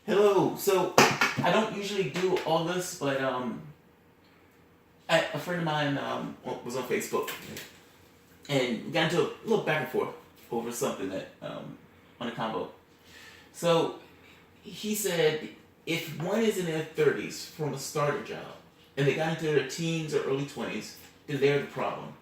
Hello. So I don't usually do all this, but a friend of mine was on Facebook, and we got into a little back and forth over something that on a combo. So he said if one is in their 30s from a starter job and they got into their teens or early 20s, then they're the problem.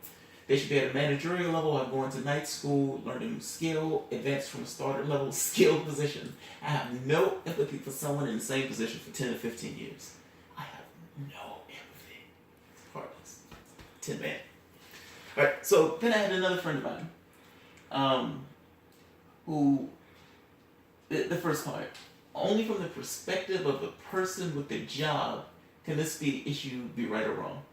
They should be at a managerial level, have gone to night school, learn a new skill, advance from a starter level skill position. I have no empathy for someone in the same position for 10 to 15 years. I have no empathy. It's heartless. 10 man. Alright, so then I had another friend of mine who, the first part, only from the perspective of the person with the job can this issue be right or wrong.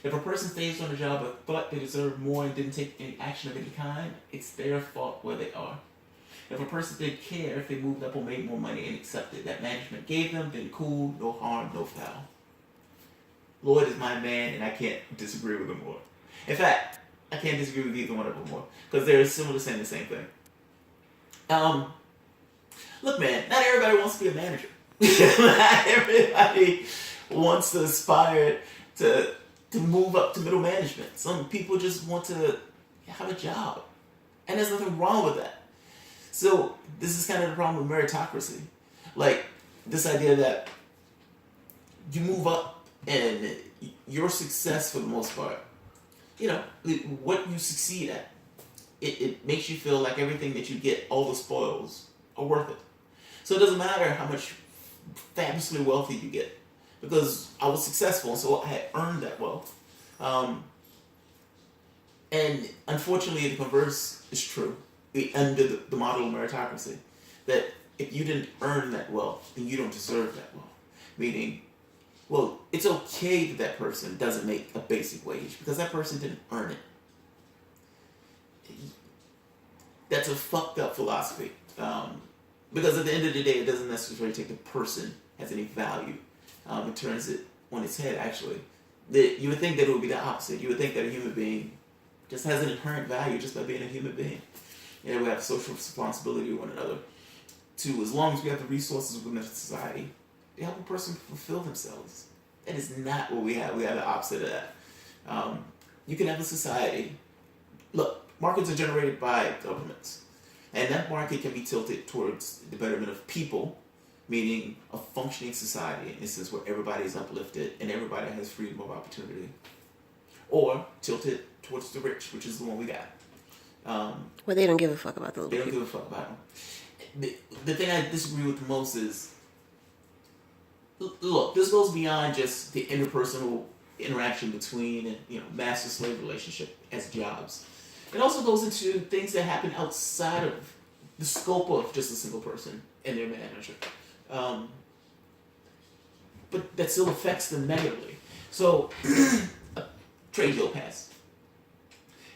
If a person stays on the job but thought they deserved more and didn't take any action of any kind, it's their fault where they are. If a person didn't care if they moved up or made more money and accepted that management gave them, then cool, no harm, no foul. Lloyd is my man and I can't disagree with him more. In fact, I can't disagree with either one of them more because they're similar saying the same thing. Look, man, not everybody wants to be a manager. Not everybody wants to aspire to move up to middle management. Some people just want to have a job. And there's nothing wrong with that. So this is kind of the problem with meritocracy. Like this idea that you move up and your success for the most part, you know, what you succeed at, it makes you feel like everything that you get, all the spoils, are worth it. So it doesn't matter how much fabulously wealthy you get. Because I was successful, so I had earned that wealth. And unfortunately, the converse is true. Under the model of meritocracy, that if you didn't earn that wealth, then you don't deserve that wealth. Meaning, well, it's okay that person doesn't make a basic wage because that person didn't earn it. That's a fucked up philosophy. Because at the end of the day, it doesn't necessarily take the person as any value. It turns it on its head, actually. You would think that it would be the opposite. You would think that a human being just has an inherent value just by being a human being. And we have social responsibility to one another. To, as long as we have the resources within the society, to help a person fulfill themselves. That is not what we have. We have the opposite of that. You can have a society. Look, markets are generated by governments. And that market can be tilted towards the betterment of people, meaning a functioning society. This is where everybody is uplifted and everybody has freedom of opportunity. Or tilted towards the rich, which is the one we got. Well, they don't give a fuck about the little people. They don't give a fuck about them. The thing I disagree with the most is, look, this goes beyond just the interpersonal interaction between, master-slave relationship as jobs. It also goes into things that happen outside of the scope of just a single person and their manager. But that still affects them negatively. So, a trade deal passed.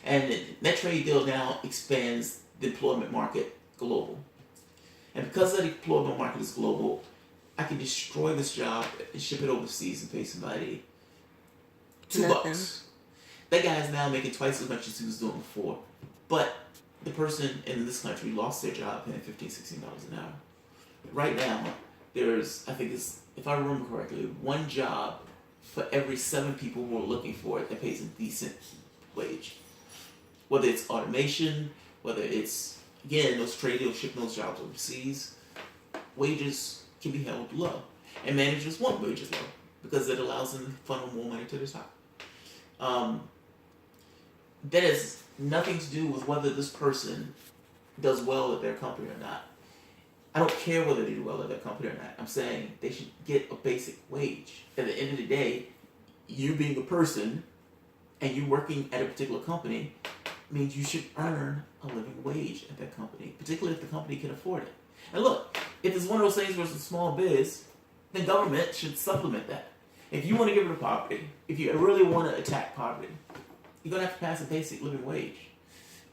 And that trade deal now expands the employment market global. And because that employment market is global, I can destroy this job and ship it overseas and pay somebody $2. That guy is now making twice as much as he was doing before. But the person in this country lost their job paying $15, $16 an hour. Right now, there's, I think it's, if I remember correctly, one job for every 7 people who are looking for it that pays a decent wage. Whether it's automation, whether it's, again, those trade deals shipping those jobs overseas, wages can be held low. And managers want wages low because it allows them to funnel more money to the top. That has nothing to do with whether this person does well at their company or not. I don't care whether they do well at their company or not. I'm saying they should get a basic wage. At the end of the day, you being a person and you working at a particular company means you should earn a living wage at that company, particularly if the company can afford it. And look, if it's one of those things where it's a small biz, then government should supplement that. If you want to get rid of poverty, if you really want to attack poverty, you're going to have to pass a basic living wage.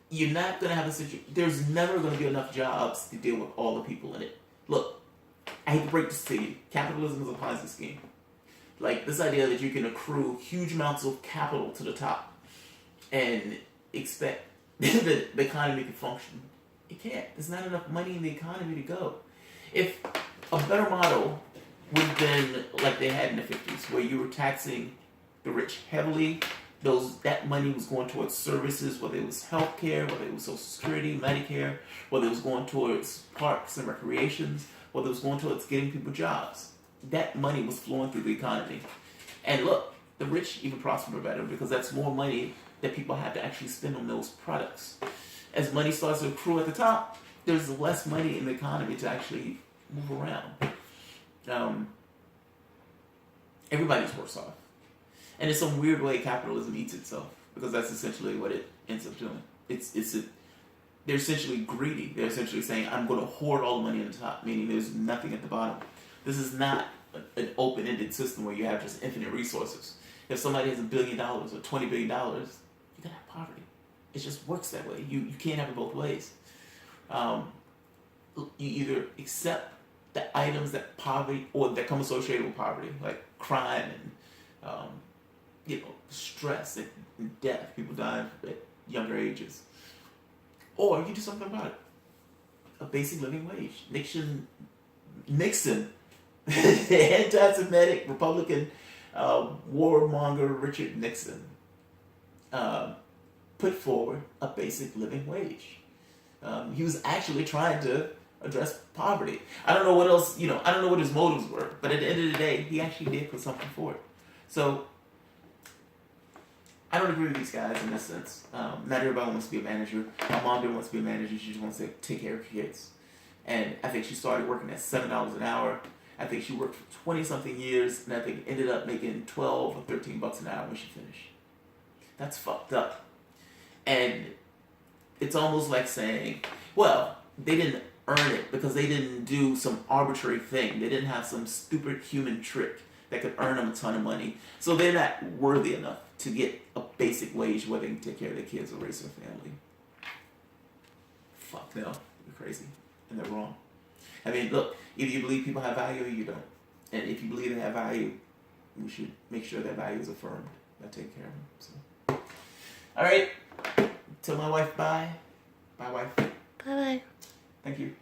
You're not going to have a situation. There's never going to be enough jobs to deal with all the people in it. Look, I hate to break this to you. Capitalism is a Ponzi scheme. Like this idea that you can accrue huge amounts of capital to the top and expect the economy to function. It can't. There's not enough money in the economy to go. If a better model would have been like they had in the 50s, where you were taxing the rich heavily. That money was going towards services, whether it was healthcare, whether it was Social Security, Medicare, whether it was going towards parks and recreations, whether it was going towards getting people jobs. That money was flowing through the economy. And look, the rich even prosper better because that's more money that people have to actually spend on those products. As money starts to accrue at the top, there's less money in the economy to actually move around. Everybody's worse off. And in some weird way, capitalism eats itself because that's essentially what it ends up doing. They're essentially greedy. They're essentially saying, I'm going to hoard all the money at the top, meaning there's nothing at the bottom. This is not an open-ended system where you have just infinite resources. If somebody has $1 billion or $20 billion, you're going to have poverty. It just works that way. You can't have it both ways. You either accept the items that poverty or that come associated with poverty, like crime and stress and death, people dying at younger ages, or you do something about it. A basic living wage. Nixon, anti-Semitic Republican warmonger Richard Nixon put forward a basic living wage. He was actually trying to address poverty. I don't know what else, I don't know what his motives were, but at the end of the day, he actually did put something forward. So, I don't agree with these guys in this sense. Not everybody wants to be a manager. My mom didn't want to be a manager. She just wants to take care of her kids. And I think she started working at $7 an hour. I think she worked for 20-something years, and I think ended up making $12 or $13 an hour when she finished. That's fucked up. And it's almost like saying, well, they didn't earn it because they didn't do some arbitrary thing. They didn't have some stupid human trick that could earn them a ton of money. So they're not worthy enough to get a basic wage where they can take care of their kids or raise their family. Fuck no. You're crazy. And they're wrong. I mean, look, either you believe people have value or you don't. And if you believe they have value, we should make sure that value is affirmed by taking care of them. So. All right. Tell my wife bye. Bye, wife. Bye-bye. Thank you.